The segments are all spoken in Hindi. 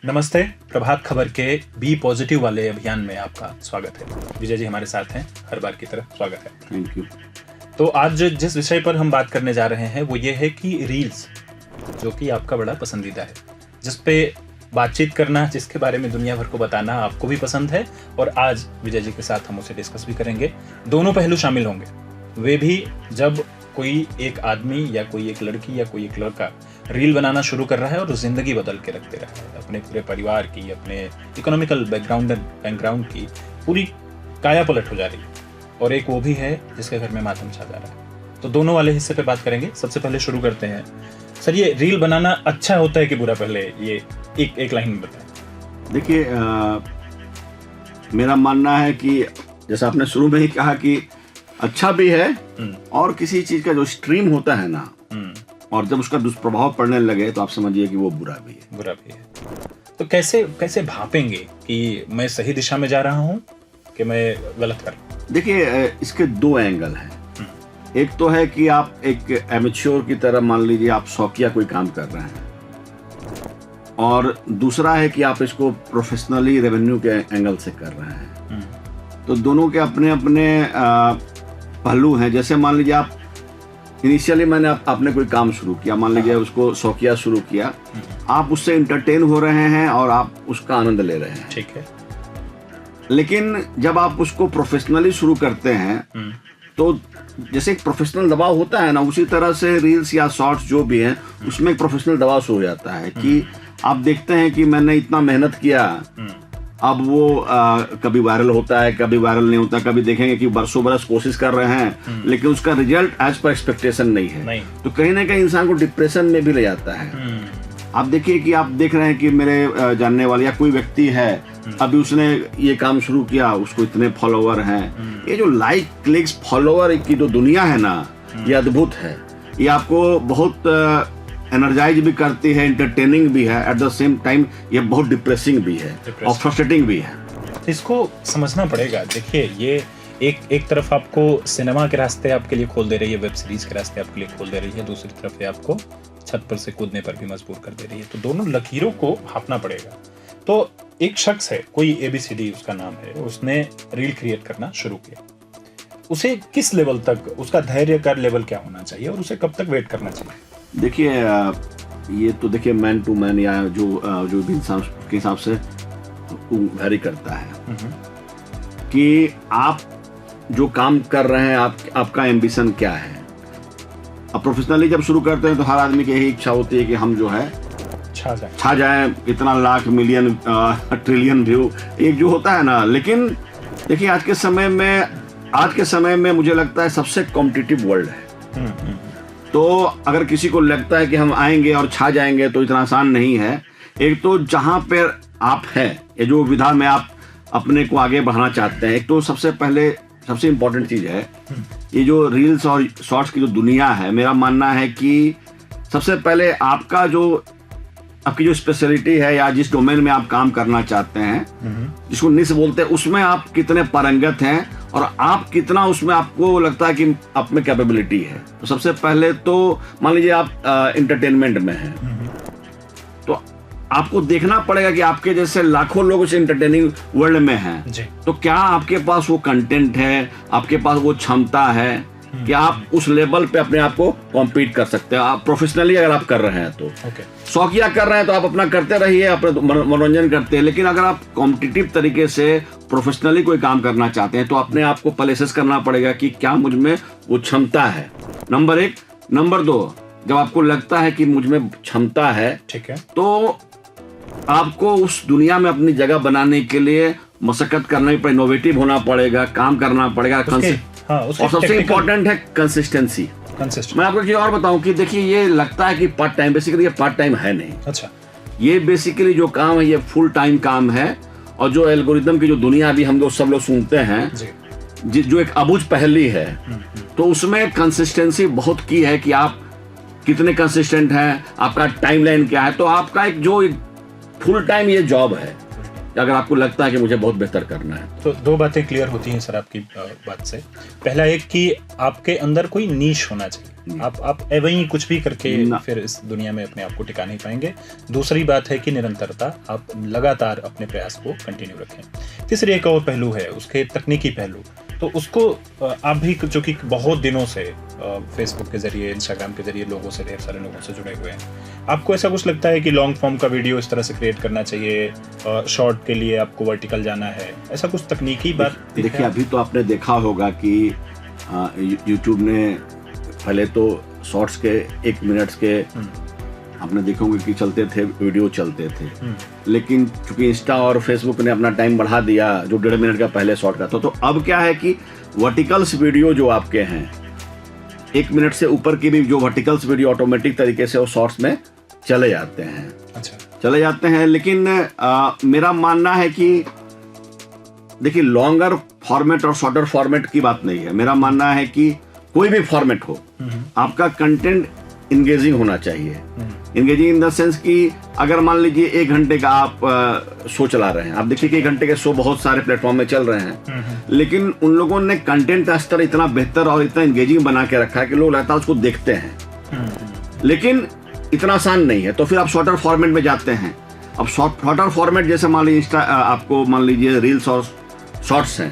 नमस्ते। प्रभात खबर के बी पॉजिटिव वाले अभियान में आपका स्वागत है। विजय जी हमारे साथ हैं, हर बार की तरह स्वागत है। Thank you. तो आज जिस विषय पर हम बात करने जा रहे हैं वो ये है कि रील्स, जो कि आपका बड़ा पसंदीदा है, जिस पे बातचीत करना, जिसके बारे में दुनिया भर को बताना आपको भी पसंद है, और आज विजय जी के साथ हम उसे डिस्कस भी करेंगे। दोनों पहलू शामिल होंगे, वे भी जब कोई एक आदमी या कोई एक लड़की या कोई एक लड़का रील बनाना शुरू कर रहा है और जिंदगी बदल के रख दे रहा है, अपने पूरे परिवार की, अपने इकोनॉमिकल बैकग्राउंड की पूरी काया पलट हो जा रही है, और एक वो भी है जिसके घर में मातम छा जा रहा है। तो दोनों वाले हिस्से पे बात करेंगे। सबसे पहले शुरू करते हैं। सर, ये रील बनाना अच्छा होता है कि बुरा, पहले ये एक लाइन में बताएं। देखिए, मेरा मानना है कि जैसा आपने शुरू में ही कहा कि अच्छा भी है, और किसी चीज का जो स्ट्रीम होता है ना, और जब उसका दुष्प्रभाव पड़ने लगे तो आप समझिए कि वो बुरा भी है। तो कैसे भापेंगे कि मैं सही दिशा में जा रहा हूँ कि मैं गलत कर रहा हूँ? देखिए, इसके दो एंगल हैं। एक तो है कि आप एक एमेच्योर की तरह, मान लीजिए आप शौकिया कोई काम कर रहे हैं, और दूसरा है कि आप इसको प्रोफेशनली रेवेन्यू के एंगल से कर रहे हैं। तो दोनों के अपने अपने पहलू हैं। जैसे मान लीजिए आप इनिशियली आपने कोई काम शुरू किया, मान लीजिए उसको शौकिया शुरू किया, आप उससे इंटरटेन हो रहे हैं और आप उसका आनंद ले रहे हैं, ठीक है। लेकिन जब आप उसको प्रोफेशनली शुरू करते हैं तो जैसे एक प्रोफेशनल दबाव होता है ना, उसी तरह से रील्स या शॉर्ट्स जो भी हैं उसमें एक प्रोफेशनल दबाव शुरू हो जाता है कि आप देखते हैं कि मैंने इतना मेहनत किया, अब वो कभी वायरल होता है, कभी वायरल नहीं होता, कभी देखेंगे कि बरसों बरस कोशिश कर रहे हैं लेकिन उसका रिजल्ट एज पर एक्सपेक्टेशन नहीं है। तो कहीं ना कहीं इंसान को डिप्रेशन में भी ले जाता है। आप देखिए कि आप देख रहे हैं कि मेरे जानने वाले या कोई व्यक्ति है, अभी उसने ये काम शुरू किया, उसको इतने फॉलोवर हैं। ये जो लाइक, क्लिक्स, फॉलोवर की जो दुनिया है ना, ये अद्भुत है। ये आपको बहुत एनर्जाइज भी करती है, एंटरटेनिंग भी है, एट द सेम टाइम ये बहुत डिप्रेसिंग भी है और फ्रस्ट्रेटिंग भी है। इसको समझना पड़ेगा। देखिए, ये एक तरफ आपको सिनेमा के रास्ते आपके लिए खोल दे रही है, वेब सीरीज के रास्ते आपके लिए खोल दे रही है, दूसरी तरफ ये आपको छत पर से कूदने पर भी मजबूर कर दे रही है। तो दोनों लकीरों को भांपना पड़ेगा। तो एक शख्स है, कोई ABCD उसका नाम है, उसने रील क्रिएट करना शुरू किया। उसे किस लेवल तक, उसका धैर्य का लेवल क्या होना चाहिए, और उसे कब तक वेट करना चाहिए? देखिए, ये तो देखिए मैन टू मैन या जो भी इंसान के हिसाब से वैरी करता है कि आप जो काम कर रहे हैं, आपका एम्बिशन क्या है। अब प्रोफेशनली जब शुरू करते हैं तो हर आदमी की यही इच्छा होती है कि हम जो है छा जाए, इतना लाख, मिलियन, ट्रिलियन व्यू, एक जो होता है ना। लेकिन देखिए, आज के समय में मुझे लगता है सबसे कॉम्पिटिटिव वर्ल्ड है। तो अगर किसी को लगता है कि हम आएंगे और छा जाएंगे तो इतना आसान नहीं है। एक तो जहां पर आप हैं, ये जो विधा में आप अपने को आगे बढ़ाना चाहते हैं, एक तो सबसे इम्पोर्टेंट चीज है ये जो रील्स और शॉर्ट्स की जो दुनिया है। मेरा मानना है कि सबसे पहले आपकी जो स्पेशलिटी है या जिस डोमेन में आप काम करना चाहते हैं, जिसको निश बोलते हैं, उसमें आप कितने पारंगत हैं और आप कितना उसमें आपको लगता है कि आप में कैपेबिलिटी है। तो सबसे पहले तो मान लीजिए आप एंटरटेनमेंट में हैं, तो आपको देखना पड़ेगा कि आपके जैसे लाखों लोग उस एंटरटेनिंग वर्ल्ड में हैं, तो क्या आपके पास वो कंटेंट है, आपके पास वो क्षमता है कि आप उस लेवल पे अपने आप को कॉम्पीट कर सकते हैं। आप प्रोफेशनली अगर आप कर रहे हैं तो शौकिया कर रहे हैं तो आप अपना करते रहिए, अपना मनोरंजन करते हैं। लेकिन अगर आप कॉम्पिटिटिव तरीके से प्रोफेशनली कोई काम करना चाहते हैं तो अपने आप को पहले असेस करना पड़ेगा कि क्या मुझ में वो क्षमता है, नंबर 1। नंबर 2, जब आपको लगता है कि मुझ में क्षमता है, ठीक है, तो आपको उस दुनिया में अपनी जगह बनाने के लिए मशक्कत करना ही पड़ेगा, इनोवेटिव होना पड़ेगा, काम करना पड़ेगा। और सबसे इम्पोर्टेंट है कंसिस्टेंसी। मैं आपको एक चीज और बताऊं कि देखिए, ये लगता है कि पार्ट टाइम, बेसिकली ये पार्ट टाइम है नहीं। अच्छा, ये बेसिकली जो काम है ये फुल टाइम काम है। और जो एल्गोरिदम की जो दुनिया अभी हम लोग सब लोग सुनते हैं, जो एक अबूझ पहेली है, तो उसमें कंसिस्टेंसी बहुत की है कि आप कितने कंसिस्टेंट हैं, आपका टाइमलाइन क्या है। तो आपका एक फुल टाइम ये जॉब है, अगर आपको लगता है कि मुझे बहुत बेहतर करना है। तो दो बातें क्लियर होती हैं सर आपकी बात से। पहला एक कि आपके अंदर कोई नीश होना चाहिए, आप वहीं कुछ भी करके फिर इस दुनिया में अपने आप को टिका नहीं पाएंगे। दूसरी बात है कि निरंतरता, आप लगातार अपने प्रयास को कंटिन्यू रखें। तीसरी एक और पहलू है उसके तकनीकी पहलू, तो उसको आप भी जो कि बहुत दिनों से फेसबुक के जरिए, इंस्टाग्राम के जरिए लोगों से, ढेर सारे लोगों से जुड़े हुए हैं, आपको ऐसा कुछ लगता है कि लॉन्ग फॉर्म का वीडियो इस तरह से क्रिएट करना चाहिए, शॉर्ट के लिए आपको वर्टिकल जाना है, ऐसा कुछ तकनीकी बात? देखिए अभी तो आपने देखा होगा कि यूट्यूब ने पहले तो शॉर्ट्स के 1 मिनट के आपने देखा होंगे कि चलते थे, वीडियो चलते थे, लेकिन चूंकि इंस्टा और फेसबुक ने अपना टाइम बढ़ा दिया जो 1.5 मिनट का पहले शॉर्ट का था, तो अब क्या है कि वर्टिकल्स वीडियो जो आपके हैं 1 मिनट से ऊपर की भी जो वर्टिकल्स वीडियो ऑटोमेटिक तरीके से वो शॉर्ट्स में चले जाते हैं। अच्छा, चले जाते हैं, लेकिन मेरा मानना है कि देखिए लॉन्गर फॉर्मेट और शॉर्टर फॉर्मेट की बात नहीं है। मेरा मानना है कि कोई भी फॉर्मेट हो, आपका कंटेंट इंगेजिंग होना चाहिए। इंगेजिंग इन द सेंस कि अगर मान लीजिए 1 घंटे का आप शो चला रहे हैं, आप देखिए कि 1 घंटे के शो बहुत सारे प्लेटफॉर्म में चल रहे हैं, लेकिन उन लोगों ने कंटेंट का स्तर इतना बेहतर और इतना इंगेजिंग बना के रखा है कि लोग लगातार उसको देखते हैं। लेकिन इतना आसान नहीं है, तो फिर आप शॉर्टर फॉर्मेट में जाते हैं। अब शॉर्टर फॉर्मेट जैसे मान लीजिए आपको मान लीजिए रील्स और शॉर्ट्स हैं,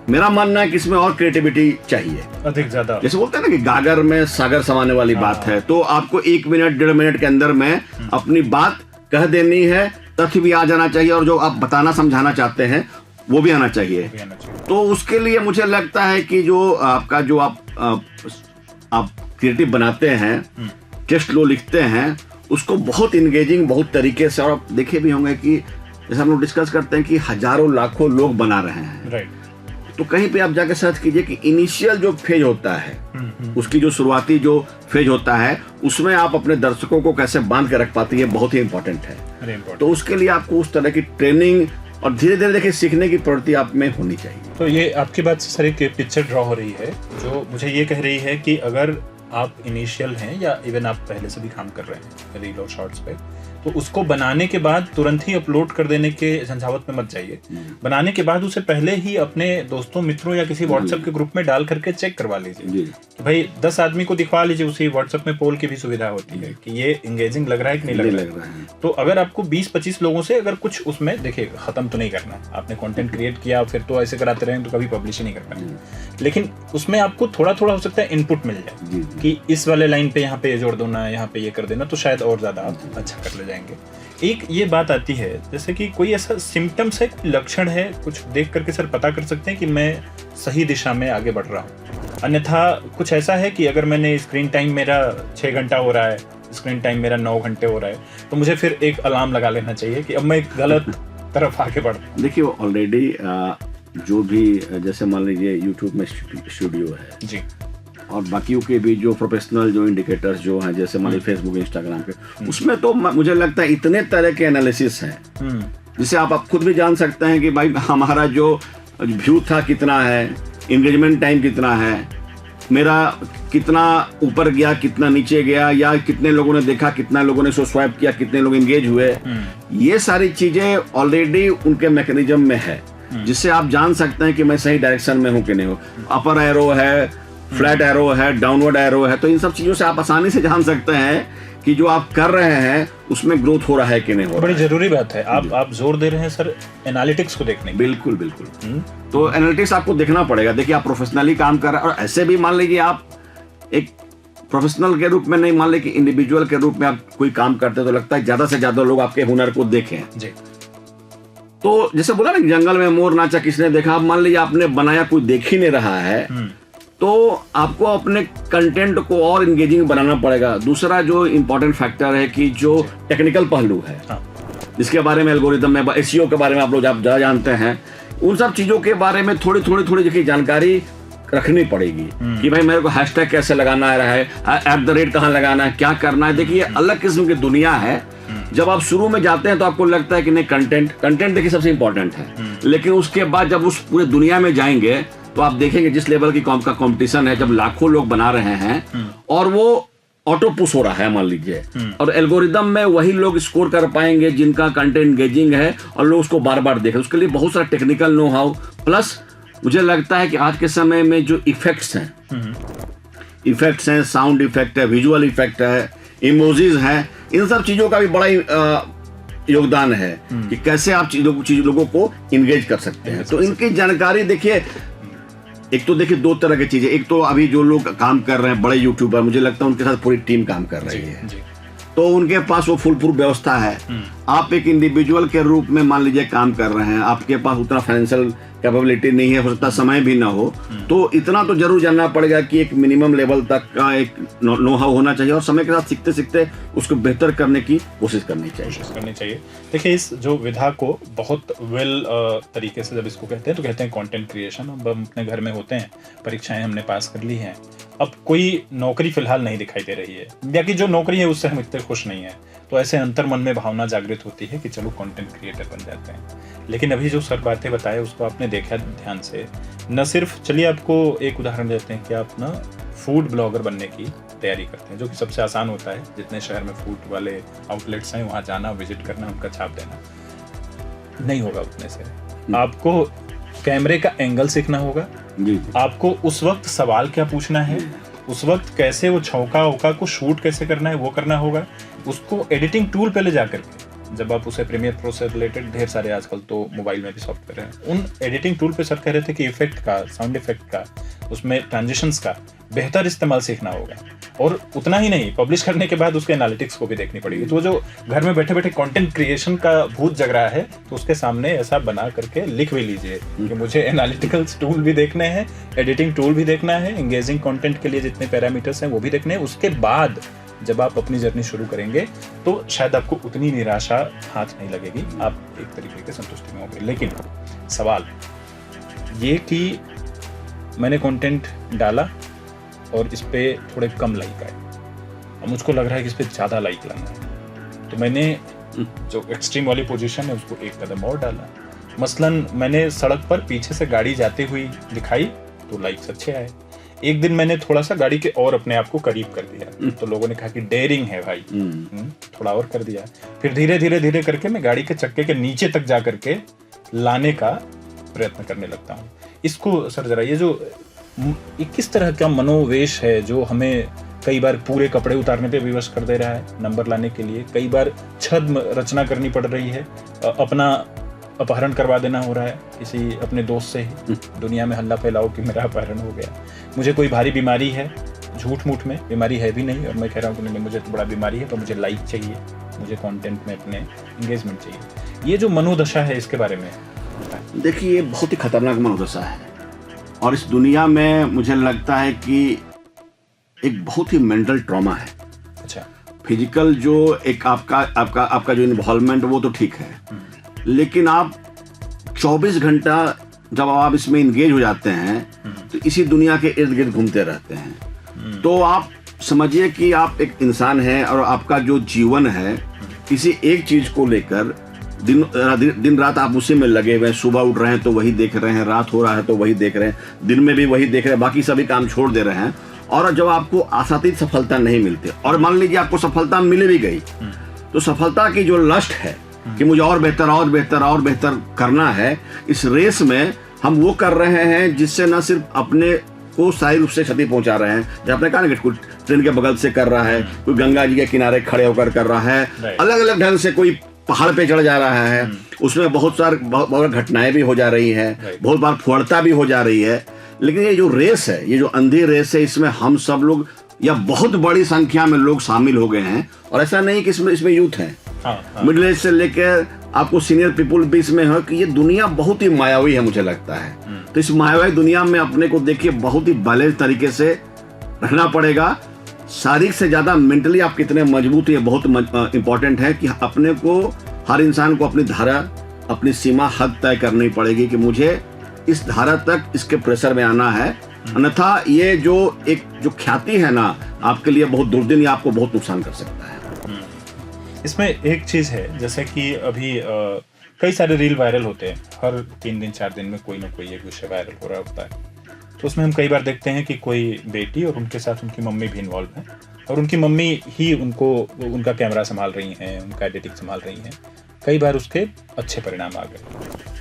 मेरा मानना है कि इसमें और क्रिएटिविटी चाहिए, अधिक ज्यादा। जैसे बोलते हैं ना कि गागर में सागर समाने वाली बात है, तो आपको 1 मिनट 1.5 मिनट के अंदर में अपनी बात कह देनी है, तथ्य भी आ जाना चाहिए और जो आप बताना समझाना चाहते हैं वो भी आना चाहिए। तो उसके लिए मुझे लगता है कि जो आपका जो आप क्रिएटिव बनाते हैं, टेक्स्ट लो लिखते हैं, उसको बहुत इंगेजिंग बहुत तरीके से, और आप देखे भी होंगे कि जैसे हम लोग डिस्कस करते हैं कि हजारों लाखों लोग बना रहे हैं, राइट, तो कहीं पे आप जाके सर्च कीजिए कि इनिशियल जो फेज होता है, उसकी जो शुरुआती जो फेज होता है, उसमें आप अपने दर्शकों को कैसे बांध के रख पाते हैं, बहुत ही इंपॉर्टेंट है। तो उसके लिए आपको उस तरह की ट्रेनिंग और धीरे धीरे देखिए सीखने की प्रवृत्ति आप में होनी चाहिए। तो ये आपकी बात से सर एक पिक्चर ड्रॉ हो रही है जो मुझे ये कह रही है कि अगर आप इनिशियल हैं या इवन आप पहले से भी काम कर रहे हैं रील और शॉर्ट्स पे, तो उसको बनाने के बाद तुरंत ही अपलोड कर देने के झंझावत में मत जाइए। बनाने के बाद उसे पहले ही अपने दोस्तों, मित्रों या किसी व्हाट्सएप के ग्रुप में डाल करके चेक करवा लीजिए कि भाई 10 आदमी को दिखवा लीजिए। उसी व्हाट्सएप में पोल की भी सुविधा होती है कि ये इंगेजिंग लग रहा है कि नहीं लग रहा है। तो अगर आपको 20-25 लोगों से अगर कुछ उसमें, देखिए खत्म तो नहीं करना, आपने कंटेंट क्रिएट किया फिर तो ऐसे कराते रहें तो कभी पब्लिश ही नहीं कर पाएंगे, लेकिन उसमें आपको थोड़ा थोड़ा हो सकता है इनपुट मिल जाए कि इस वाले लाइन पे यहाँ पे ये जोड़ देना, यहाँ पे ये कर देना, तो शायद और ज्यादा आप अच्छा कर ले जाएंगे। एक ये बात आती है जैसे कि कोई ऐसा सिम्टम्स है, लक्षण है, कुछ देख करके सर पता कर सकते हैं कि मैं सही दिशा में आगे बढ़ रहा हूँ। अन्यथा कुछ ऐसा है कि अगर मैंने स्क्रीन टाइम मेरा 6 घंटा हो रहा है, स्क्रीन टाइम मेरा 9 घंटे हो रहा है, तो मुझे फिर एक अलार्म लगा लेना चाहिए कि अब मैं एक गलत तरफ आगे बढ़ रहा हूँ। देखिए ऑलरेडी जो भी जैसे मान लीजिए यूट्यूब में स्टूडियो है जी, और बाकियों के भी जो प्रोफेशनल जो इंडिकेटर्स जो हैं जैसे मान लीजिए फेसबुक, इंस्टाग्राम के, उसमें तो मुझे लगता है इतने तरह के एनालिसिस हैं जिसे आप खुद भी जान सकते हैं कि भाई हमारा जो व्यू था कितना है, एंगेजमेंट टाइम कितना है, मेरा कितना ऊपर गया, कितना नीचे गया, या कितने लोगों ने देखा, कितना लोगों ने उसको स्वाइप किया, कितने लोग एंगेज हुए। ये सारी चीजें ऑलरेडी उनके मैकेनिज्म में है, जिससे आप जान सकते हैं कि मैं सही डायरेक्शन में हूँ कि नहीं हूँ। अपर एरो है, फ्लैट एरो है, डाउनवर्ड एरो है, तो इन सब चीजों से आप आसानी से जान सकते हैं कि जो आप कर रहे हैं उसमें ग्रोथ हो रहा है कि नहीं हो रहा है। बड़ी जरूरी बात है, आप जोर दे रहे हैं सर एनालिटिक्स को देखने। बिल्कुल बिल्कुल। तो एनालिटिक्स आपको देखना पड़ेगा। देखिए आप प्रोफेशनली काम कर रहे हैं, और ऐसे भी मान लीजिए आप एक प्रोफेशनल के रूप में नहीं, मान लीजिए कि इंडिविजुअल के रूप में आप कोई काम करते हैं, तो लगता है ज्यादा से ज्यादा लोग आपके हुनर को देखें जी। तो जैसे बोला ना जंगल में मोर नाचा किसने देखा, मान लीजिए आपने बनाया, कोई देख ही नहीं रहा है, तो आपको अपने कंटेंट को और इंगेजिंग बनाना पड़ेगा। दूसरा जो इम्पोर्टेंट फैक्टर है कि जो टेक्निकल पहलू है, जिसके बारे में एल्गोरिदम में, एसईओ के बारे में आप लोग ज़्यादा जानते हैं, उन सब चीज़ों के बारे में थोड़ी देखिए जानकारी रखनी पड़ेगी कि भाई मेरे को हैशटैग कैसे लगाना है, @ कहाँ लगाना है, क्या करना है। देखिए अलग किस्म की दुनिया है। जब आप शुरू में जाते हैं तो आपको लगता है कि नहीं, कंटेंट देखिए सबसे इंपॉर्टेंट है, लेकिन उसके बाद जब उस पूरे दुनिया में जाएंगे तो आप देखेंगे जिस लेवल की का कंपटीशन है, जब लाखों लोग बना रहे हैं और वो ऑटो पुश हो रहा है मान लीजिए, और एल्गोरिदम में वही लोग स्कोर कर पाएंगे जिनका कंटेंट एंगेजिंग है और लोग उसको बार बार देख रहे हैं। उसके लिए बहुत सारा टेक्निकल नो हाउ, प्लस मुझे लगता है कि आज के समय में जो इफेक्ट्स हैं, इफेक्ट्स हैं, साउंड इफेक्ट है, विजुअल इफेक्ट है, इमोजीज है, इन सब चीजों का भी बड़ा योगदान है कि कैसे आप लोगों को इंगेज कर सकते हैं। तो इनकी जानकारी देखिए, एक तो देखिए 2 तरह की चीजें, एक तो अभी जो लोग काम कर रहे हैं बड़े यूट्यूबर, मुझे लगता है उनके साथ पूरी टीम काम कर रही है, तो उनके पास वो फुल प्रूफ व्यवस्था है। आप एक इंडिविजुअल के रूप में मान लीजिए काम कर रहे हैं, आपके पास उतना फाइनेंशियल कैपेबिलिटी नहीं है, हो सकता समय भी ना हो, तो इतना तो जरूर जानना पड़ेगा कि एक मिनिमम लेवल तक का एक नो हाउ होना चाहिए और समय के साथ सीखते सीखते उसको बेहतर करने की कोशिश करनी चाहिए। देखिए, इस जो विधा को बहुत वेल तरीके से जब इसको कहते हैं तो कहते हैं कंटेंट क्रिएशन। अब हम अपने घर में होते हैं, परीक्षाएं हमने पास कर ली हैं, अब कोई नौकरी फिलहाल नहीं दिखाई दे रही है, या कि जो नौकरी है उससे हम इतने खुश नहीं है, तो ऐसे अंतर मन में भावना जागृत होती है कि चलो कंटेंट क्रिएटर बन जाते हैं। लेकिन अभी जो सर बातें बताए उसको आपने देखा ध्यान से, न सिर्फ, चलिए आपको एक उदाहरण देते हैं कि आप ना फूड ब्लॉगर बनने की तैयारी करते हैं, जो कि सबसे आसान होता है। जितने शहर में फूड वाले आउटलेट्स हैं वहाँ जाना, विजिट करना, उनका छाप देना नहीं होगा उतने से। आपको कैमरे का एंगल सीखना होगा, आपको उस वक्त सवाल क्या पूछना है, उस वक्त कैसे वो छौका वौका को शूट कैसे करना है वो करना होगा, उसको एडिटिंग टूल पे ले जाकर के, जब आप उसे प्रीमियर प्रो से रिलेटेड ढेर सारे आजकल तो मोबाइल में भी सॉफ्टवेयर हैं, उन एडिटिंग टूल पे सर कह रहे थे कि इफेक्ट का, साउंड इफेक्ट का, उसमें ट्रांजिशंस का बेहतर इस्तेमाल सीखना होगा। और उतना ही नहीं, पब्लिश करने के बाद उसके एनालिटिक्स को भी देखनी पड़ेगी। तो जो घर में बैठे बैठे कंटेंट क्रिएशन का भूत जग रहा है, तो उसके सामने ऐसा बना करके लिख भी लीजिए कि मुझे एनालिटिकल टूल भी देखने हैं, एडिटिंग टूल भी देखना है, एंगेजिंग कंटेंट के लिए जितने पैरामीटर्स हैं वो भी देखने हैं। उसके बाद जब आप अपनी जर्नी शुरू करेंगे तो शायद आपको उतनी निराशा हाथ नहीं लगेगी, आप एक तरीके के संतुष्टि में होंगे। लेकिन सवाल ये कि मैंने कंटेंट डाला और इस पे थोड़े कम लाइक आए, अब मुझको लग रहा है कि इस पे ज़्यादा लाइक लाना है, तो मैंने जो एक्सट्रीम वाली पोजीशन है उसको एक कदम और डाला। मसलन मैंने सड़क पर पीछे से गाड़ी जाती हुई दिखाई तो लाइक्स अच्छे आए। एक दिन मैंने थोड़ा सा गाड़ी के और अपने आप को करीब कर दिया, तो लोगों ने कहा कि डेयरिंग है भाई, थोड़ा और कर दिया। फिर धीरे धीरे धीरे करके मैं गाड़ी के चक्के के नीचे तक जा करके लाने का प्रयत्न करने लगता हूँ। इसको सर जरा ये जो किस तरह का मनोवेश है जो हमें कई बार पूरे कपड़े उतारने पे विवश कर दे रहा है नंबर लाने के लिए, कई बार छद्म रचना करनी पड़ रही है, अपना अपहरण करवा देना हो रहा है किसी अपने दोस्त से ही, दुनिया में हल्ला फैलाओ कि मेरा अपहरण हो गया, मुझे कोई भारी बीमारी है, झूठ मूठ में बीमारी है भी नहीं और मैं कह रहा हूँ कि नहीं मुझे तो बड़ा बीमारी है, तो मुझे लाइक चाहिए, मुझे कंटेंट में अपने एंगेजमेंट चाहिए। ये जो मनोदशा है इसके बारे में देखिए, ये बहुत ही खतरनाक मनोदशा है और इस दुनिया में मुझे लगता है कि एक बहुत ही मेंटल ट्रॉमा है। अच्छा, फिजिकल जो एक आपका जो इन्वॉल्वमेंट वो तो ठीक है, लेकिन आप 24 घंटा जब आप इसमें इंगेज हो जाते हैं तो इसी दुनिया के इर्द गिर्द घूमते रहते हैं। तो आप समझिए कि आप एक इंसान हैं और आपका जो जीवन है किसी एक चीज को लेकर दिन रात आप उसी में लगे हुए हैं। सुबह उठ रहे हैं तो वही देख रहे हैं, रात हो रहा है तो वही देख रहे हैं, दिन में भी वही देख रहे हैं, बाकी सभी काम छोड़ दे रहे हैं। और जब आपको आशातीत सफलता नहीं मिलती और मान लीजिए आपको सफलता मिल भी गई, तो सफलता की जो लस्ट है कि मुझे और बेहतर करना है, इस रेस में हम वो कर रहे हैं जिससे न सिर्फ अपने को शारीरिक रूप से क्षति पहुंचा रहे हैं, जैसे आपने कहा ना कि कोई ट्रेन के बगल से कर रहा है, कोई गंगा जी के किनारे खड़े होकर कर रहा है, अलग अलग ढंग से कोई पहाड़ पे चढ़ जा रहा है, उसमें बहुत घटनाएं भी हो जा रही है, बहुत बार फुहड़ता भी हो जा रही है। लेकिन ये जो रेस है, ये जो अंधी रेस है, इसमें हम सब लोग या बहुत बड़ी संख्या में लोग शामिल हो गए हैं। और ऐसा नहीं कि इसमें यूथ है, मिडिल एज से लेकर आपको सीनियर पीपल भी इसमें है कि ये दुनिया बहुत ही मायावी है मुझे लगता है। तो इस मायावी दुनिया में अपने को देखिए बहुत ही बैलेंस तरीके से रखना पड़ेगा। शारीरिक से ज्यादा मेंटली आप कितने मजबूत, ये बहुत इंपॉर्टेंट है कि अपने को, हर इंसान को अपनी धारा, अपनी सीमा हद तय करनी पड़ेगी कि मुझे इस धारा तक इसके प्रेशर में आना है, अन्यथा ये जो ख्याति है ना आपके लिए बहुत दुर्दिन या आपको बहुत नुकसान कर सकता है। इसमें एक चीज है, जैसे कि अभी कई सारे रील वायरल होते हैं, हर 3 दिन 4 दिन में कोई ना कोई एक विषय वायरल हो रहा होता है। तो उसमें हम कई बार देखते हैं कि कोई बेटी और उनके साथ उनकी मम्मी भी इन्वॉल्व है और उनकी मम्मी ही उनका कैमरा संभाल रही हैं, उनका एडिटिंग संभाल रही हैं। कई बार उसके अच्छे परिणाम आ गए,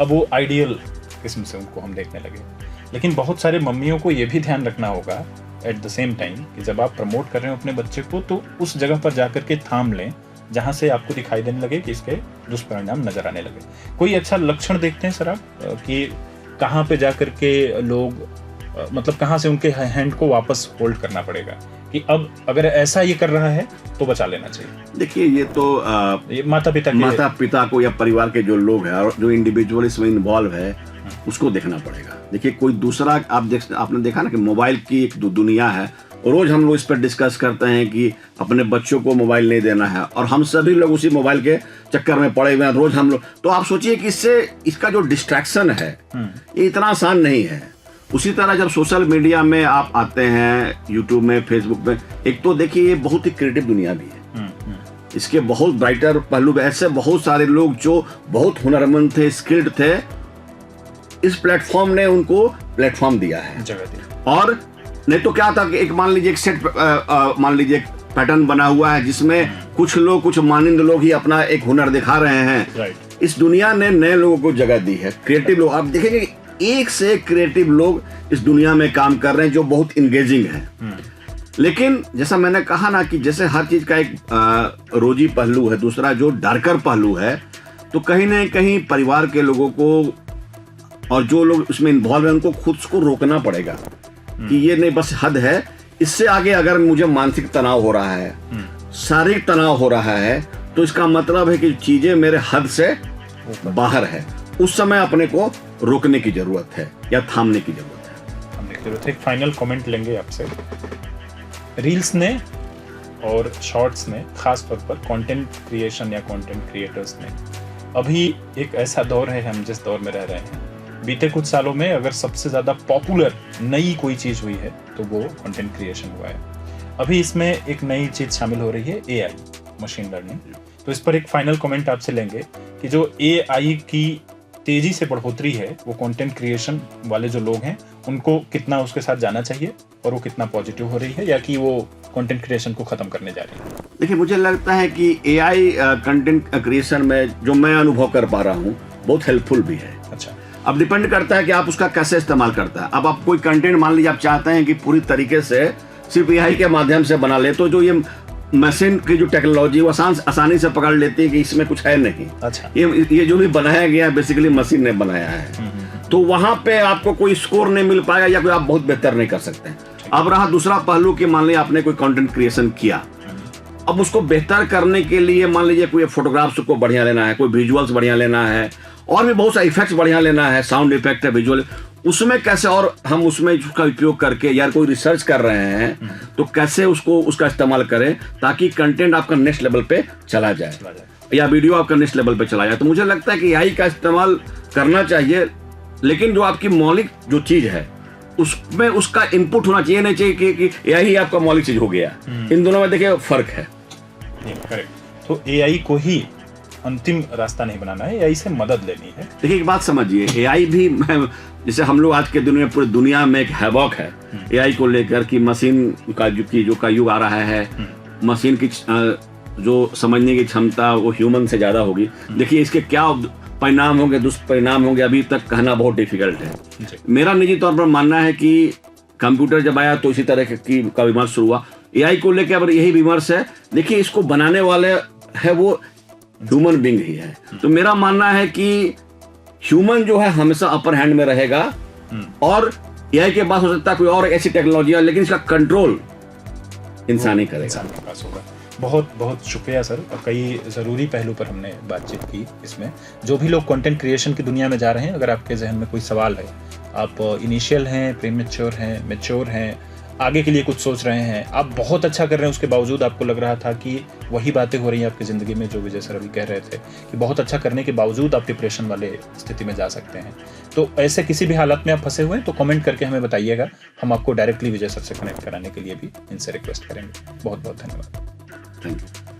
अब वो आइडियल किस्म से उनको हम देखने लगे। लेकिन बहुत सारे मम्मियों को ये भी ध्यान रखना होगा एट द सेम टाइम कि जब आप प्रमोट कर रहे हो अपने बच्चे को तो उस जगह पर जाकर के थाम लें जहाँ से आपको दिखाई देने लगे कि इसके दुष्परिणाम नजर आने लगे। कोई अच्छा लक्षण देखते हैं सर आप कि कहाँ पे जाकर के लोग मतलब कहाँ से उनके हैंड को वापस होल्ड करना पड़ेगा कि अब अगर ऐसा ये कर रहा है तो बचा लेना चाहिए? देखिए, ये तो ये माता पिता को या परिवार के जो लोग हैं और जो इंडिविजुअल इसमें इन्वॉल्व है उसको देखना पड़ेगा। देखिए, कोई दूसरा आपने देखा ना कि मोबाइल की एक दुनिया है, रोज हम लोग इस पर डिस्कस करते हैं कि अपने बच्चों को मोबाइल नहीं देना है और हम सभी लोग उसी मोबाइल के चक्कर में पड़े हुए हैं रोज हम लोग। तो आप सोचिए कि इसका जो डिस्ट्रैक्शन है ये इतना आसान नहीं है। उसी तरह जब सोशल मीडिया में आप आते हैं, यूट्यूब में, फेसबुक में, एक तो देखिए ये बहुत ही क्रिएटिव दुनिया भी है, इसके बहुत ब्राइटर पहलू भी। ऐसे बहुत सारे लोग जो बहुत हुनरमंद थे, स्किल्ड थे, इस प्लेटफॉर्म ने उनको प्लेटफॉर्म दिया है, जगह दी। और नहीं तो क्या था कि एक मान लीजिए एक सेट मान लीजिए एक पैटर्न बना हुआ है जिसमें कुछ लोग, कुछ मानिंद लोग ही अपना एक हुनर दिखा रहे हैं। इस दुनिया ने नए लोगों को जगह दी है, क्रिएटिव लोग। आप देखेंगे एक से एक क्रिएटिव लोग इस दुनिया में काम कर रहे हैं जो बहुत इंगेजिंग है। लेकिन जैसा मैंने कहा ना कि जैसे हर चीज का एक रोजी पहलू है, दूसरा जो डार्कर पहलू है, तो कहीं ना कहीं परिवार के लोगों को और जो लोग इसमें इन्वॉल्व है उनको खुद को रोकना पड़ेगा कि ये नहीं बस हद है। इससे आगे अगर मुझे मानसिक तनाव हो रहा है, शारीरिक तनाव हो रहा है, तो इसका मतलब है कि चीजें मेरे हद से बाहर है। उस समय अपने को रोकने की जरूरत है या थामने की जरूरत है। एक फाइनल कमेंट लेंगे आपसे। रील्स ने और शॉर्ट्स ने, खास तौर पर कंटेंट क्रिएशन या कंटेंट क्रिएटर्स ने, अभी एक ऐसा दौर है, हम जिस दौर में रह रहे हैं, बीते कुछ सालों में अगर सबसे ज्यादा पॉपुलर नई कोई चीज हुई है तो वो कंटेंट क्रिएशन हुआ है। अभी इसमें एक नई चीज शामिल हो रही है, एआई, मशीन लर्निंग। तो इस पर एक फाइनल कमेंट आपसे लेंगे कि जो एआई की तेजी से बढ़ोतरी है वो कंटेंट क्रिएशन वाले जो लोग हैं उनको कितना उसके साथ जाना चाहिए और वो कितना पॉजिटिव हो रही है या कि वो कंटेंट क्रिएशन को खत्म करने जा रही है? देखिए, मुझे लगता है कि एआई कंटेंट क्रिएशन में जो मैं अनुभव कर पा रहा हूँ बहुत हेल्पफुल भी है। अच्छा, अब डिपेंड करता है कि आप उसका कैसे इस्तेमाल करता है। अब आप कोई कंटेंट मान लीजिए आप चाहते हैं कि पूरी तरीके से सिर्फ एआई के माध्यम से बना ले, तो जो ये मशीन की जो टेक्नोलॉजी वो आसानी से पकड़ लेती है कि इसमें कुछ है नहीं। अच्छा, ये जो भी बनाया गया है बेसिकली मशीन ने बनाया है। तो वहां पे आपको कोई स्कोर नहीं मिल पाएगा या कोई आप बहुत बेहतर नहीं कर सकते। अब रहा दूसरा पहलू कि मान लीजिए आपने कोई कंटेंट क्रिएशन किया, अब उसको बेहतर करने के लिए मान लीजिए कोई फोटोग्राफ्स को बढ़िया लेना है, कोई विजुअल्स बढ़िया लेना है, और भी बहुत सारे इफेक्ट्स बढ़िया लेना है, साउंड इफेक्ट है, विजुअल, उसमें कैसे और हम उसमें उसका उपयोग करके यार कोई रिसर्च कर रहे हैं तो कैसे उसका इस्तेमाल करें ताकि कंटेंट आपका नेक्स्ट लेवल पे चला जाए या वीडियो आपका नेक्स्ट लेवल पे चला जाए। तो मुझे लगता है कि एआई का इस्तेमाल करना चाहिए, लेकिन जो आपकी मौलिक जो चीज है उसमें उसका इनपुट होना चाहिए। नहीं चाहिए कि एआई ही आपका मौलिक चीज हो गया। इन दोनों में देखिए फर्क है। करेक्ट। तो एआई को ही अंतिम रास्ता नहीं बनाना है, एआई से मदद लेनी है। देखिए, एक बात समझिए, एआई भी जैसे हम लोग आज के दिन में पूरी दुनिया में एक हैवॉक है एआई को लेकर कि मशीन का युग आ रहा है, मशीन की जो समझने की क्षमता वो ह्यूमन से ज्यादा होगी। देखिए, इसके क्या परिणाम होंगे, दुष्परिणाम होंगे, अभी तक कहना बहुत डिफिकल्ट है। मेरा निजी तौर पर मानना है कि कंप्यूटर जब आया तो इसी तरह का विमर्श शुरू हुआ। एआई को लेकर अब यही विमर्श है। देखिए, इसको बनाने वाले है वो ह्यूमन बीइंग ही है। तो मेरा मानना है कि ह्यूमन जो है हमेशा अपर हैंड में रहेगा और एआई के पास हो सकता है कोई और ऐसी टेक्नोलॉजी है, लेकिन इसका कंट्रोल इंसान ही करेगा। इंसान के पास होगा। बहुत बहुत शुक्रिया सर। कई ज़रूरी पहलू पर हमने बातचीत की इसमें। जो भी लोग कंटेंट क्रिएशन की दुनिया में जा रहे हैं, अगर आपके जहन में कोई सवाल है, आप इनिशियल हैं, प्रीमेच्योर हैं, मैच्योर हैं, आगे के लिए कुछ सोच रहे हैं, आप बहुत अच्छा कर रहे हैं, उसके बावजूद आपको लग रहा था कि वही बातें हो रही हैं आपकी ज़िंदगी में जो विजय सर अभी कह रहे थे कि बहुत अच्छा करने के बावजूद आप डिप्रेशन वाले स्थिति में जा सकते हैं, तो ऐसे किसी भी हालत में आप फंसे हुए हैं तो कमेंट करके हमें बताइएगा। हम आपको डायरेक्टली विजय सर से कनेक्ट कराने के लिए भी इनसे रिक्वेस्ट करेंगे। बहुत बहुत धन्यवाद। Thank you.